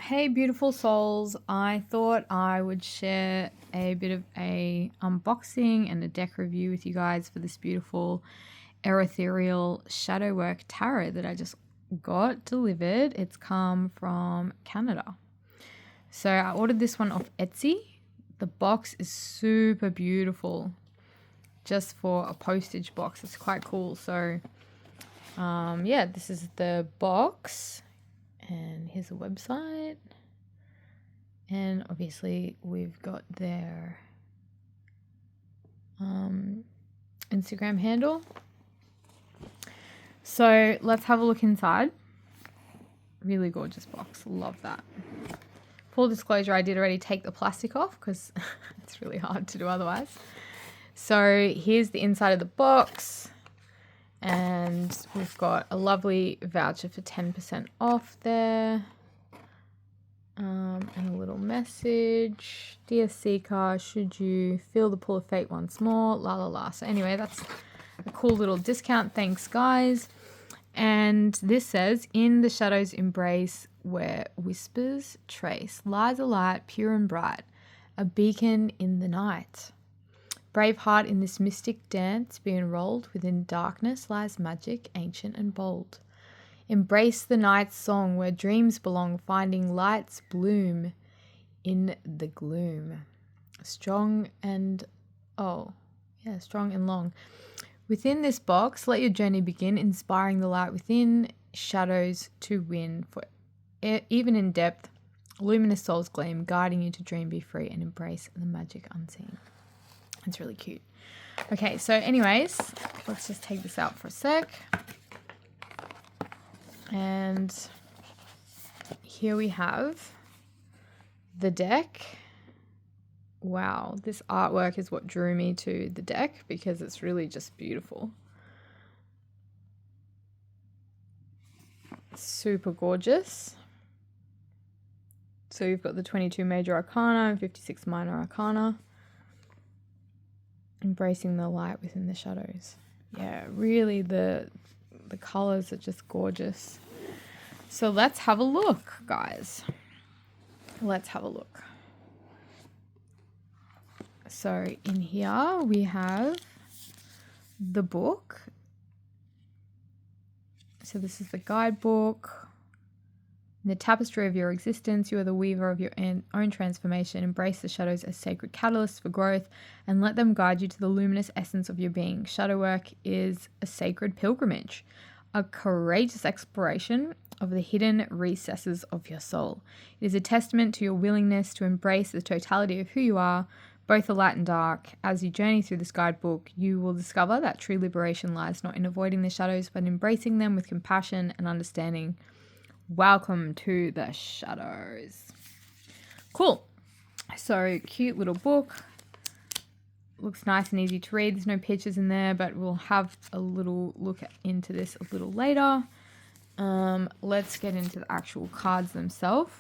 Hey beautiful souls, I thought I would share a bit of a unboxing and a deck review with you guys for this beautiful Erethereal shadow work tarot that I just got delivered. It's come from Canada. So I ordered this one off Etsy. The box is super beautiful, just for a postage box. It's quite cool. So yeah, this is the box. And here's a website. And obviously we've got their Instagram handle. So let's have a look inside. Really gorgeous box. Love that. Full disclosure, I did already take the plastic off because it's really hard to do otherwise. So here's the inside of the box. And we've got a lovely voucher for 10% off there. And a little message. Dear Seeker, should you feel the pull of fate once more? La la la. So anyway, that's a cool little discount. Thanks, guys. And this says, in the shadows embrace where whispers trace, lies a light pure and bright, a beacon in the night. Brave heart, in this mystic dance be enrolled, within darkness lies magic ancient and bold. Embrace the night's song where dreams belong, finding light's bloom in the gloom. Strong and long. Within this box, let your journey begin, inspiring the light within, shadows to win. For even in depth, luminous souls gleam, guiding you to dream, be free, and embrace the magic unseen. It's really cute. Okay, so anyways, let's just take this out for a sec. And here we have the deck. Wow, this artwork is what drew me to the deck because it's really just beautiful. Super gorgeous. So you've got the 22 major arcana and 56 minor arcana. Embracing the light within the shadows. Yeah, really the colors are just gorgeous. So let's have a look, guys. Let's have a look. So in here we have the book. So this is the guidebook. In the tapestry of your existence, you are the weaver of your own transformation. Embrace the shadows as sacred catalysts for growth and let them guide you to the luminous essence of your being. Shadow work is a sacred pilgrimage, a courageous exploration of the hidden recesses of your soul. It is a testament to your willingness to embrace the totality of who you are, both the light and dark. As you journey through this guidebook, you will discover that true liberation lies not in avoiding the shadows, but embracing them with compassion and understanding. Welcome to the shadows. Cool. So cute little book. Looks nice and easy to read. There's no pictures in there, but we'll have a little look into this a little later. Let's get into the actual cards themselves.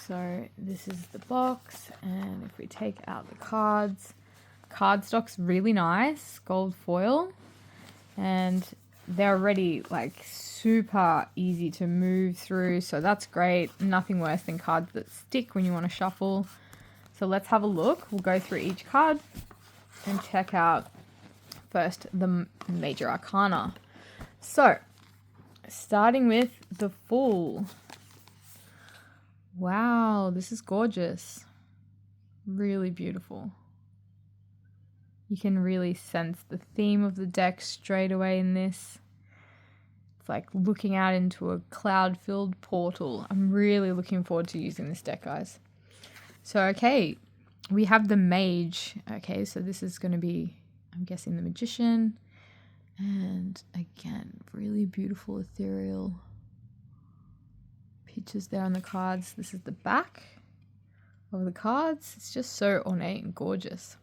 So this is the box, and if we take out the cards, cardstock's really nice, gold foil, and they're already like super easy to move through, so that's great. Nothing worse than cards that stick when you want to shuffle. So let's have a look. We'll go through each card and check out first the major arcana. So starting with the Fool. Wow, this is gorgeous. Really beautiful. You can really sense the theme of the deck straight away in this. It's like looking out into a cloud-filled portal. I'm really looking forward to using this deck, guys. So, okay, we have the Mage. Okay, so this is going to be, I'm guessing, the Magician. And again, really beautiful ethereal pictures there on the cards. This is the back of the cards. It's just so ornate and gorgeous.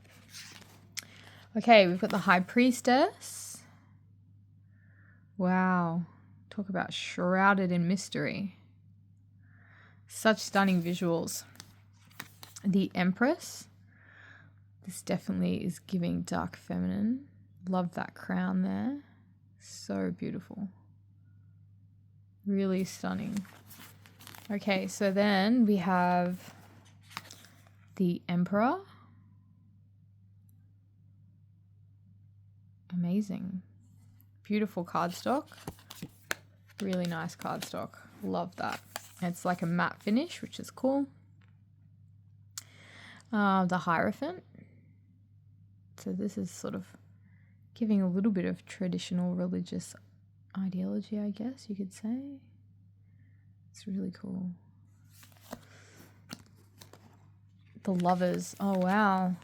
Okay, we've got the High Priestess. Wow. Talk about shrouded in mystery. Such stunning visuals. The Empress. This definitely is giving dark feminine. Love that crown there. So beautiful. Really stunning. Okay, so then we have the Emperor. Amazing. Beautiful cardstock. Really nice cardstock. Love that. It's like a matte finish, which is cool. The Hierophant. So this is sort of giving a little bit of traditional religious ideology, I guess you could say. It's really cool. The Lovers. Oh, wow.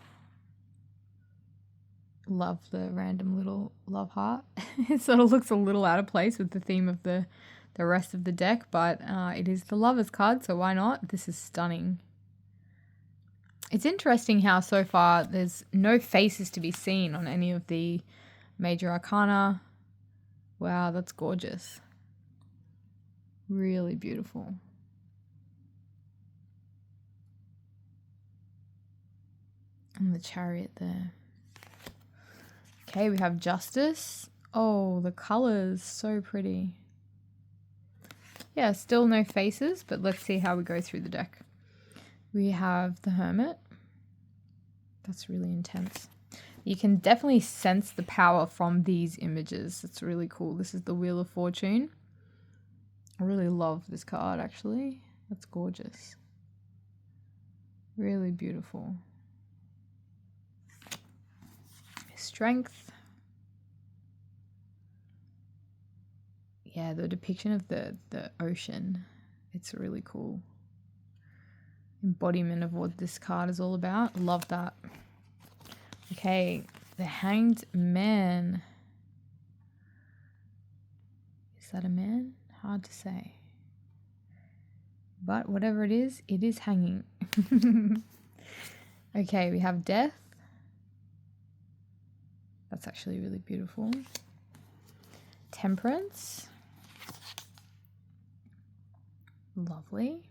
Love the random little love heart. It sort of looks a little out of place with the theme of the rest of the deck, but it is the Lovers card, so why not? This is stunning. It's interesting how so far there's no faces to be seen on any of the major arcana. Wow, that's gorgeous. Really beautiful. And the Chariot there. Okay, we have Justice. Oh, the colors, so pretty. Yeah, still no faces, but let's see how we go through the deck. We have the Hermit. That's really intense. You can definitely sense the power from these images. It's really cool. This is the Wheel of Fortune. I really love this card, actually. That's gorgeous. Really beautiful. Strength. Yeah, the depiction of the ocean. It's really cool. Embodiment of what this card is all about. Love that. Okay, the Hanged Man. Is that a man? Hard to say. But whatever it is hanging. Okay, we have Death. That's actually really beautiful. Temperance. Lovely.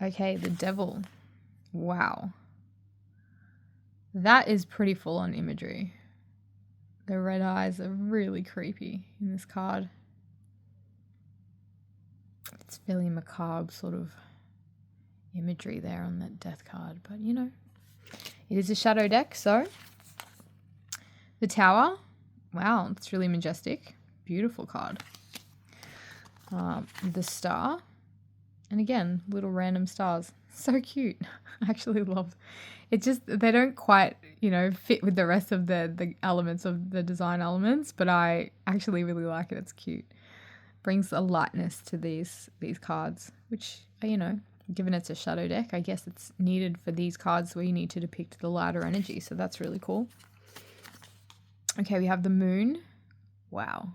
Okay, the Devil. Wow. That is pretty full on imagery. The red eyes are really creepy in this card. It's fairly macabre sort of imagery there on that Death card, but you know, it is a shadow deck, so. The Tower. Wow, it's really majestic. Beautiful card. The Star. And again, little random stars. So cute. I actually love it. Just, they don't quite, you know, fit with the rest of the elements of the design elements, but I actually really like it. It's cute. Brings a lightness to these cards, which, you know, given it's a shadow deck, I guess it's needed for these cards where you need to depict the lighter energy. So that's really cool. Okay, we have the Moon. Wow.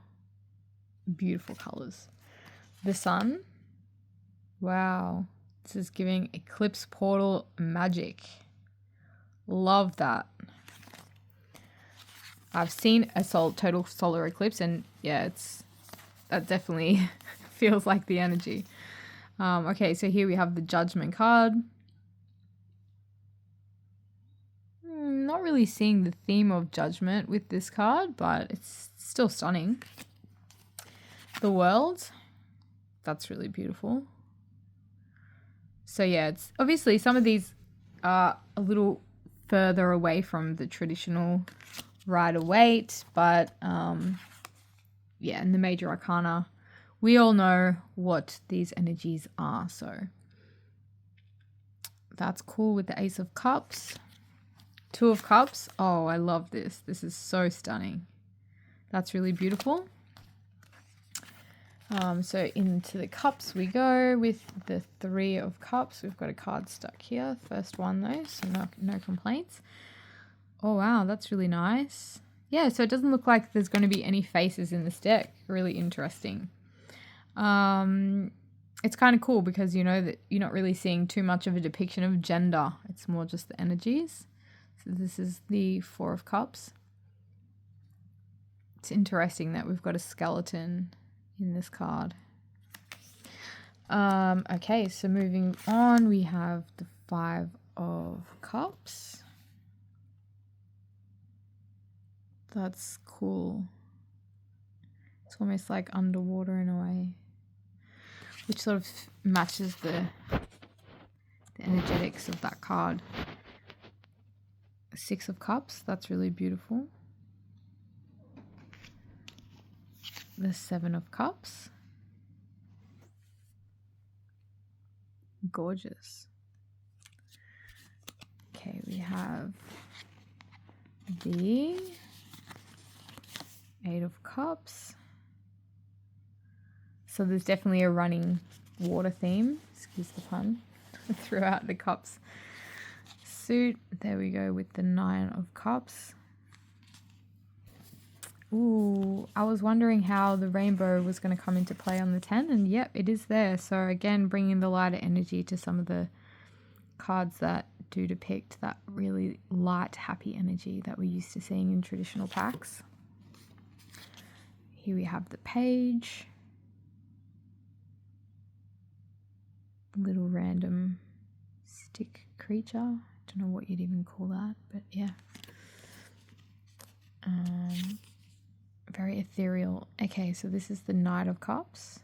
Beautiful colors. The Sun. Wow. This is giving eclipse portal magic. Love that. I've seen a total solar eclipse, and yeah, that definitely feels like the energy. Okay, so here we have the Judgment card. Not really seeing the theme of judgment with this card, but it's still stunning. The World. That's really beautiful. So yeah, it's obviously some of these are a little further away from the traditional Rider-Waite, but yeah, in the major arcana, we all know what these energies are, so that's cool with the Ace of Cups. Two of Cups. Oh, I love this. This is so stunning. That's really beautiful. So into the cups we go with the Three of Cups. We've got a card stuck here. First one though, so no complaints. Oh wow, that's really nice. Yeah, so it doesn't look like there's going to be any faces in this deck. Really interesting. It's kind of cool because you know that you're not really seeing too much of a depiction of gender. It's more just the energies. So this is the Four of Cups. It's interesting that we've got a skeleton in this card. Okay, so moving on, we have the Five of Cups. That's cool. It's almost like underwater in a way. which sort of matches the energetics of that card. Six of Cups, that's really beautiful. The Seven of Cups. Gorgeous. Okay, we have the Eight of Cups. So there's definitely a running water theme, excuse the pun, throughout the cups suit. There we go with the Nine of Cups. Ooh, I was wondering how the rainbow was going to come into play on the 10, and yep, it is there. So again, bringing the lighter energy to some of the cards that do depict that really light, happy energy that we're used to seeing in traditional packs. Here we have the Page. Little random stick creature. I don't know what you'd even call that, but yeah. Very ethereal. Okay, so this is the Knight of Cups.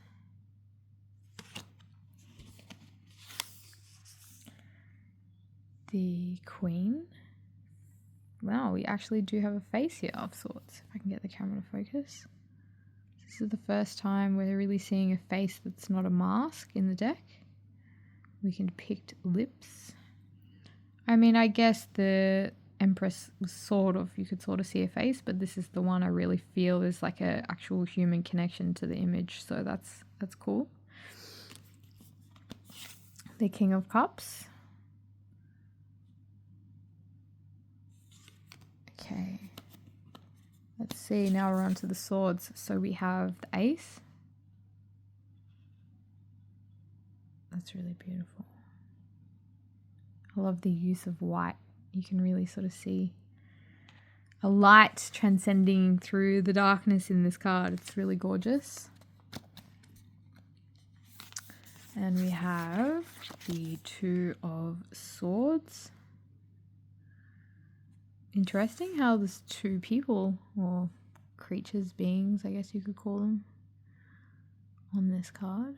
The Queen. Wow, we actually do have a face here of sorts. If I can get the camera to focus. This is the first time we're really seeing a face that's not a mask in the deck. We can depict lips. I mean, I guess the Empress was sort of, you could sort of see a face, but this is the one I really feel is like a actual human connection to the image. So that's cool. The King of Cups. Okay. Let's see, now we're on to the swords. So we have the Ace. That's really beautiful. I love the use of white. You can really sort of see a light transcending through the darkness in this card. It's really gorgeous. And we have the Two of Swords. Interesting how there's two people, or creatures, beings, I guess you could call them, on this card.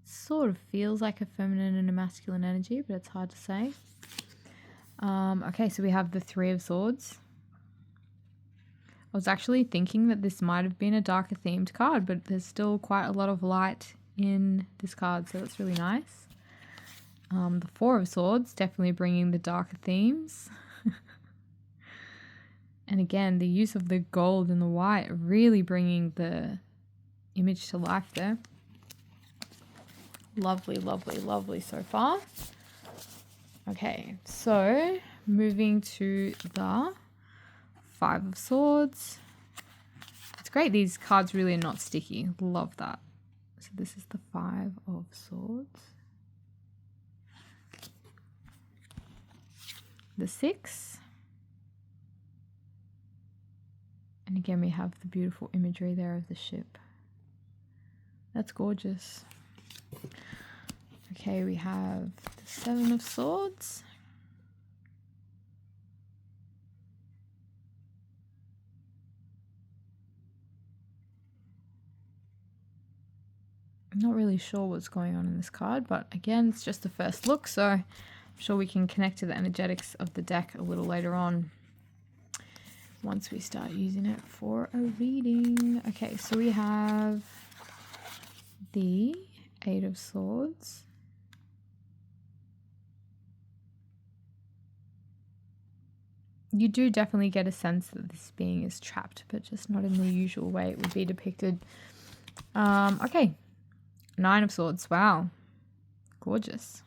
Sort of feels like a feminine and a masculine energy, but it's hard to say. Okay, so we have the Three of Swords. I was actually thinking that this might have been a darker themed card, but there's still quite a lot of light in this card, so that's really nice. The Four of Swords, definitely bringing the darker themes. And again, the use of the gold and the white really bringing the image to life there. Lovely, lovely, lovely so far. Okay, so moving to the Five of Swords. It's great, these cards really are not sticky. Love that. So this is the Five of Swords. The Six. And again, we have the beautiful imagery there of the ship. That's gorgeous. Okay, we have the Seven of Swords. I'm not really sure what's going on in this card, but again, it's just the first look, so I'm sure we can connect to the energetics of the deck a little later on once we start using it for a reading. Okay, so we have the Eight of Swords. You do definitely get a sense that this being is trapped, but just not in the usual way it would be depicted. Okay. Nine of Swords. Wow. Gorgeous.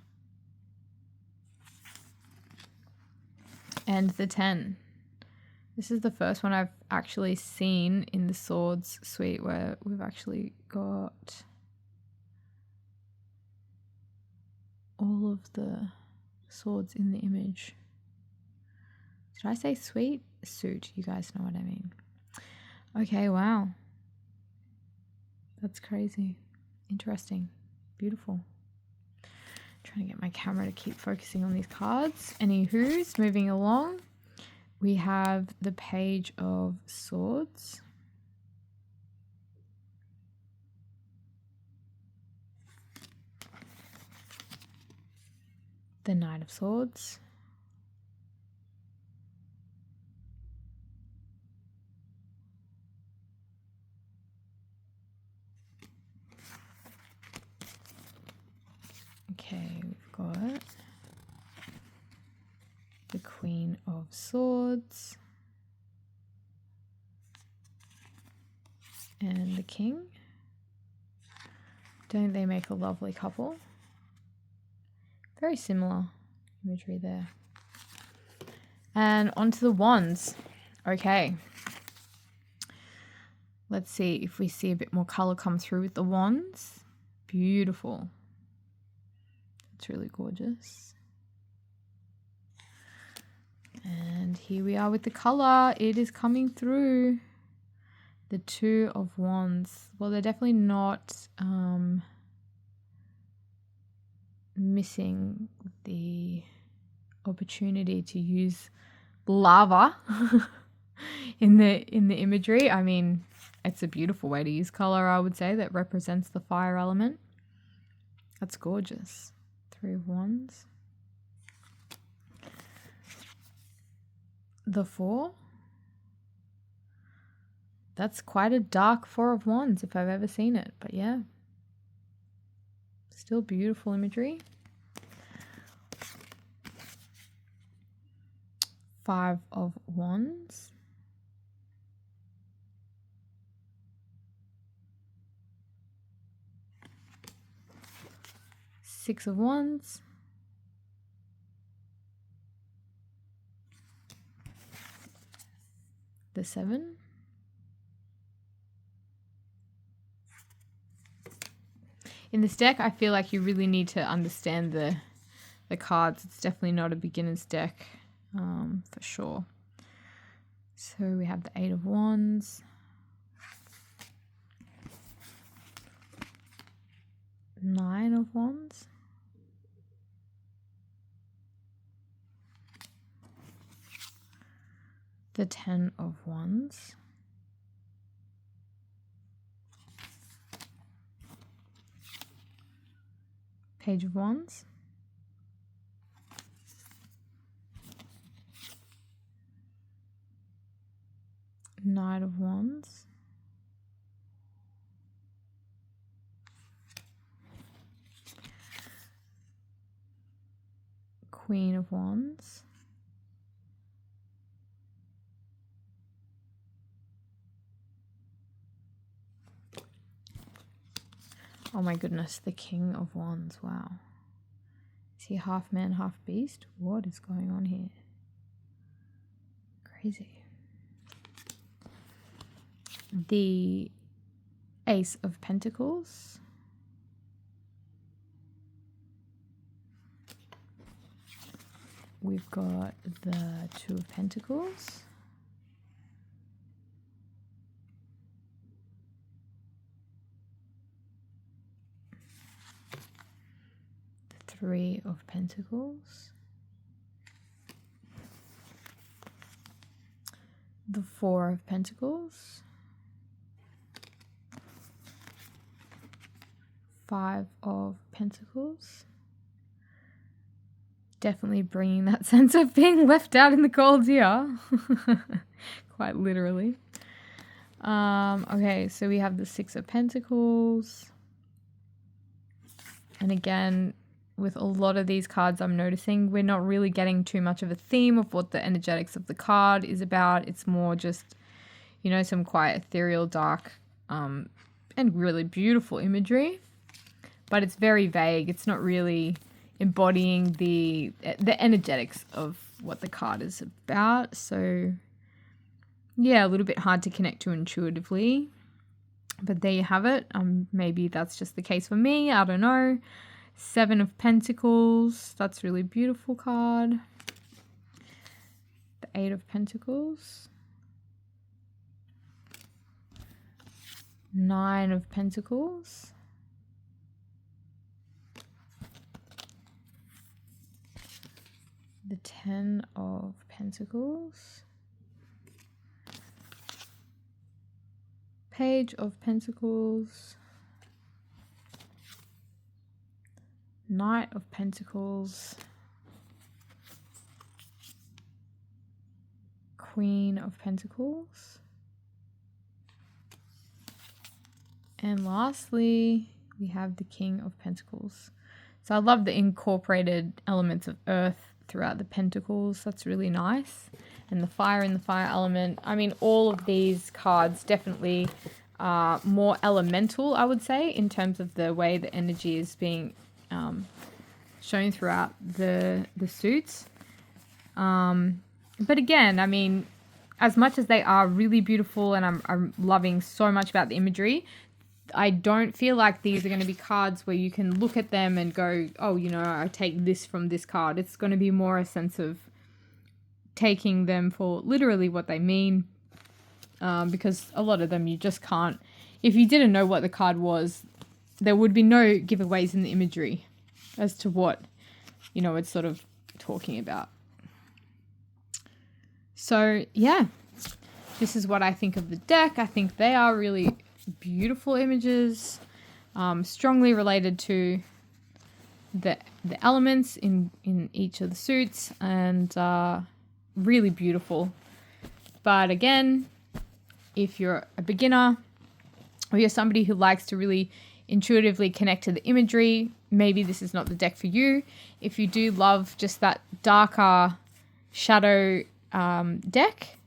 And the 10. This is the first one I've actually seen in the Swords suite where we've actually got all of the swords in the image. Did I say suite? Suit. You guys know what I mean. Okay, wow. That's crazy. Interesting. Beautiful. Trying to get my camera to keep focusing on these cards. Anywho's, moving along. We have the Page of Swords. the Knight of Swords. Okay, we've got the Queen of Swords and the King. Don't they make a lovely couple? Very similar imagery there. And onto the wands. Okay. Let's see if we see a bit more color come through with the wands. Beautiful. It's really gorgeous. And here we are with the color. It is coming through. The Two of Wands. Well, they're definitely not missing the opportunity to use lava in the imagery. I mean, it's a beautiful way to use color, I would say, that represents the fire element. That's gorgeous. Three of Wands. The Four. That's quite a dark Four of Wands if I've ever seen it, but yeah. Still beautiful imagery. Five of Wands. Six of Wands. The Seven. In this deck, I feel like you really need to understand the cards. It's definitely not a beginner's deck, for sure. So we have the Eight of Wands. Nine of Wands. The Ten of Wands. Page of Wands. Knight of Wands. Queen of Wands. Oh my goodness, the King of Wands. Wow. Is he half man, half beast? What is going on here? Crazy. The Ace of Pentacles. We've got the Two of Pentacles. The Three of Pentacles. The Four of Pentacles. Five of Pentacles. Definitely bringing that sense of being left out in the cold here. Quite literally. Okay, so we have the Six of Pentacles. And again, with a lot of these cards, I'm noticing we're not really getting too much of a theme of what the energetics of the card is about. It's more just, you know, some quite ethereal, dark, and really beautiful imagery. But it's very vague. It's not really embodying the energetics of what the card is about. So yeah, a little bit hard to connect to intuitively, but there you have it. Maybe that's just the case for me, I don't know. Seven of Pentacles, that's a really beautiful card. The Eight of Pentacles. Nine of Pentacles. The Ten of Pentacles. Page of Pentacles. Knight of Pentacles. Queen of Pentacles. And lastly, we have the King of Pentacles. So I love the incorporated elements of earth throughout the pentacles. That's really nice. And the fire in the fire element. I mean, all of these cards definitely are more elemental, I would say, in terms of the way the energy is being shown throughout the suits. But again, I mean, as much as they are really beautiful and I'm loving so much about the imagery, I don't feel like these are going to be cards where you can look at them and go, oh, you know, I take this from this card. It's going to be more a sense of taking them for literally what they mean, because a lot of them you just can't. If you didn't know what the card was, there would be no giveaways in the imagery as to what, you know, it's sort of talking about. So, yeah, this is what I think of the deck. I think they are really beautiful images, strongly related to the elements in each of the suits, and really beautiful. But again, if you're a beginner or you're somebody who likes to really intuitively connect to the imagery, maybe this is not the deck for you. If you do love just that darker shadow deck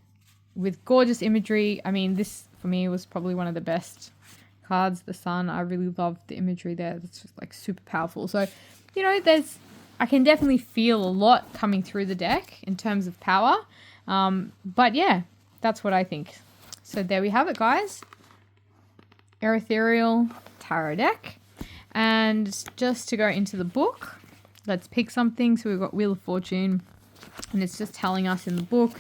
with gorgeous imagery, I mean, this for me was probably one of the best cards. The Sun, I really loved the imagery there. That's just like super powerful. So, you know, I can definitely feel a lot coming through the deck in terms of power. But yeah, that's what I think. So there we have it, guys. Erethereal tarot deck. And just to go into the book, let's pick something. So we've got Wheel of Fortune, and it's just telling us in the book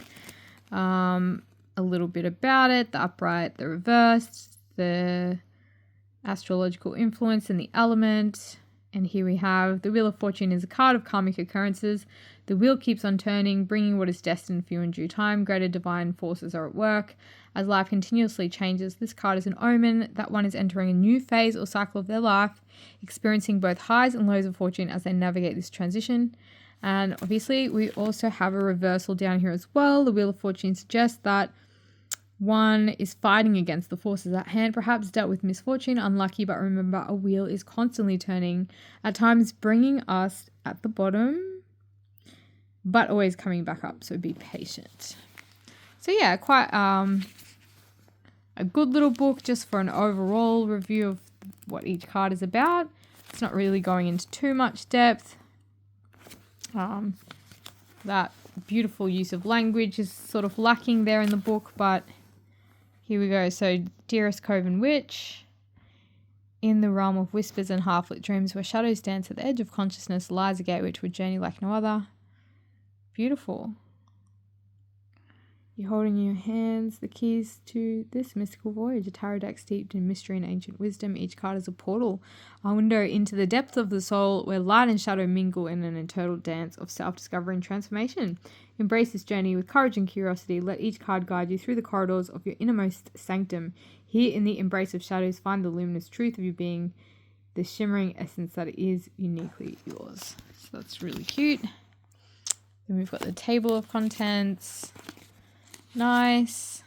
a little bit about it, the upright, the reversed, the astrological influence and the element. And here we have the Wheel of Fortune is a card of karmic occurrences. The wheel keeps on turning, bringing what is destined for you in due time. Greater divine forces are at work. As life continuously changes, this card is an omen that one is entering a new phase or cycle of their life, experiencing both highs and lows of fortune as they navigate this transition. And obviously, we also have a reversal down here as well. The Wheel of Fortune suggests that one is fighting against the forces at hand, perhaps dealt with misfortune, unlucky, but remember, a wheel is constantly turning, at times bringing us at the bottom, but always coming back up, so be patient. So yeah, quite a good little book just for an overall review of what each card is about. It's not really going into too much depth. That beautiful use of language is sort of lacking there in the book, but here we go. So, dearest Coven Witch, in the realm of whispers and half-lit dreams where shadows dance at the edge of consciousness lies a gateway to a journey like no other. Beautiful. You're holding in your hands the keys to this mystical voyage, a tarot deck steeped in mystery and ancient wisdom. Each card is a portal, a window into the depths of the soul where light and shadow mingle in an eternal dance of self-discovery and transformation. Embrace this journey with courage and curiosity. Let each card guide you through the corridors of your innermost sanctum. Here in the embrace of shadows, find the luminous truth of your being, the shimmering essence that is uniquely yours. So that's really cute. Then we've got the table of contents. Nice.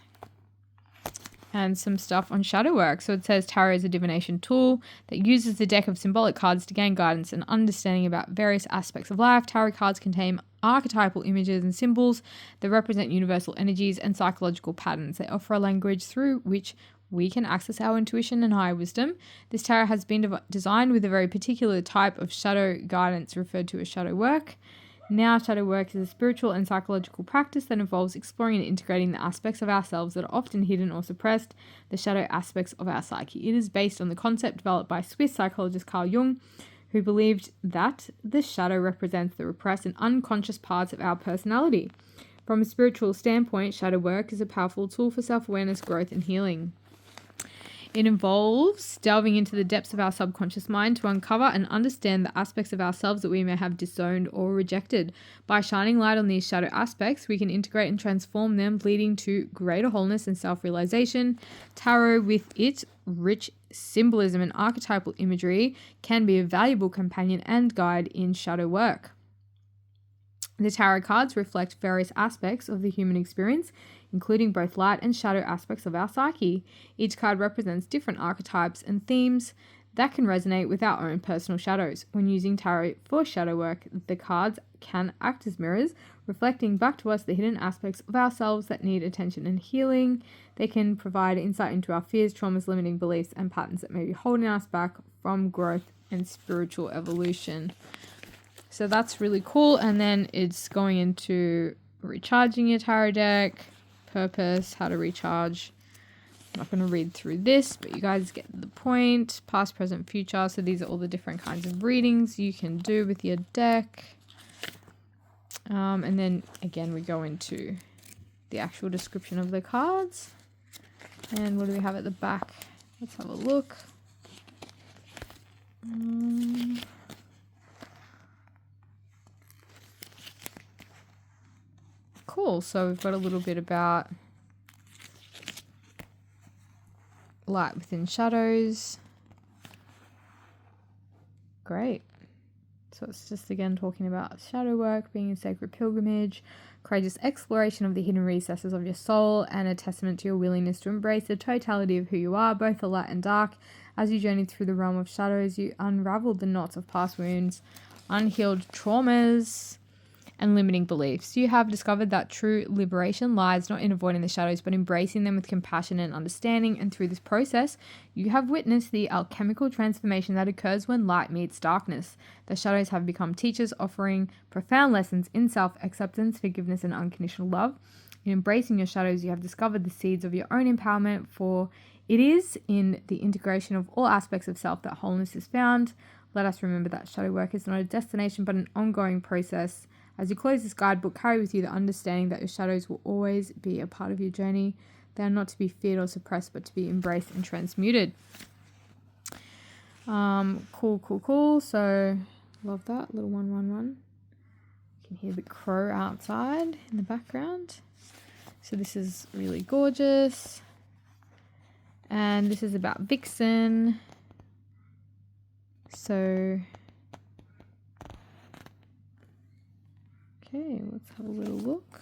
And some stuff on shadow work. So it says tarot is a divination tool that uses the deck of symbolic cards to gain guidance and understanding about various aspects of life. Tarot cards contain archetypal images and symbols that represent universal energies and psychological patterns. They offer a language through which we can access our intuition and higher wisdom. This tarot has been designed with a very particular type of shadow guidance referred to as shadow work. Now, shadow work is a spiritual and psychological practice that involves exploring and integrating the aspects of ourselves that are often hidden or suppressed, the shadow aspects of our psyche. It is based on the concept developed by Swiss psychologist Carl Jung, who believed that the shadow represents the repressed and unconscious parts of our personality. From a spiritual standpoint, shadow work is a powerful tool for self-awareness, growth, and healing. It involves delving into the depths of our subconscious mind to uncover and understand the aspects of ourselves that we may have disowned or rejected. By shining light on these shadow aspects, we can integrate and transform them, leading to greater wholeness and self-realization. Tarot, with its rich symbolism and archetypal imagery, can be a valuable companion and guide in shadow work. The tarot cards reflect various aspects of the human experience, including both light and shadow aspects of our psyche. Each card represents different archetypes and themes that can resonate with our own personal shadows. When using tarot for shadow work, the cards can act as mirrors, reflecting back to us the hidden aspects of ourselves that need attention and healing. They can provide insight into our fears, traumas, limiting beliefs, and patterns that may be holding us back from growth and spiritual evolution. So that's really cool. And then it's going into recharging your tarot deck, purpose, how to recharge. I'm not going to read through this, but you guys get the point. Past, present, future. So these are all the different kinds of readings you can do with your deck. And then again, we go into the actual description of the cards. And what do we have at the back? Let's have a look. Cool. So we've got a little bit about light within shadows. Great. So it's just again talking about shadow work, being a sacred pilgrimage, courageous exploration of the hidden recesses of your soul, and a testament to your willingness to embrace the totality of who you are, both the light and dark. As you journey through the realm of shadows, you unravel the knots of past wounds, unhealed traumas, and limiting beliefs. You have discovered that true liberation lies not in avoiding the shadows, but embracing them with compassion and understanding. And through this process, you have witnessed the alchemical transformation that occurs when light meets darkness. The shadows have become teachers, offering profound lessons in self-acceptance, forgiveness, and unconditional love. In embracing your shadows, you have discovered the seeds of your own empowerment, for it is in the integration of all aspects of self that wholeness is found. Let us remember that shadow work is not a destination, but an ongoing process. As you close this guidebook, carry with you the understanding that your shadows will always be a part of your journey. They are not to be feared or suppressed, but to be embraced and transmuted. Cool. So, love that little 111. You can hear the crow outside in the background. So this is really gorgeous. And this is about Vixen. So... okay, let's have a little look.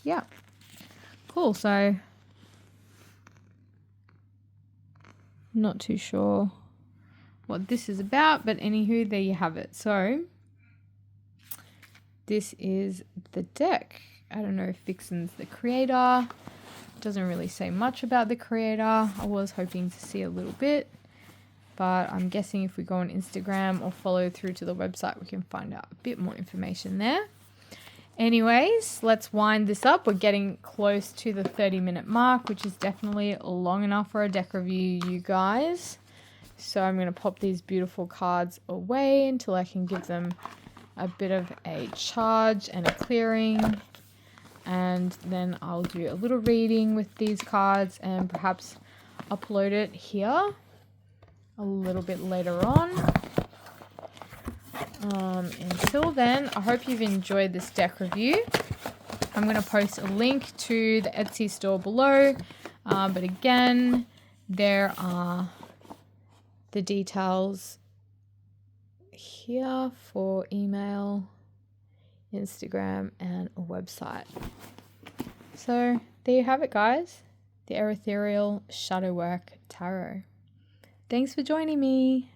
Yeah. Cool. So, not too sure what this is about, but anywho, there you have it. So, this is the deck. I don't know if Vixen's the creator. It doesn't really say much about the creator. I was hoping to see a little bit. But I'm guessing if we go on Instagram or follow through to the website, we can find out a bit more information there. Anyways, let's wind this up. We're getting close to the 30-minute mark, which is definitely long enough for a deck review, you guys. So I'm going to pop these beautiful cards away until I can give them a bit of a charge and a clearing. And then I'll do a little reading with these cards and perhaps upload it here a little bit later on. Until then, I hope you've enjoyed this deck review. I'm going to post a link to the Etsy store below. But again, there are the details here for email, Instagram, and a website. So there you have it, guys. The Erethereal Shadow Work Tarot. Thanks for joining me.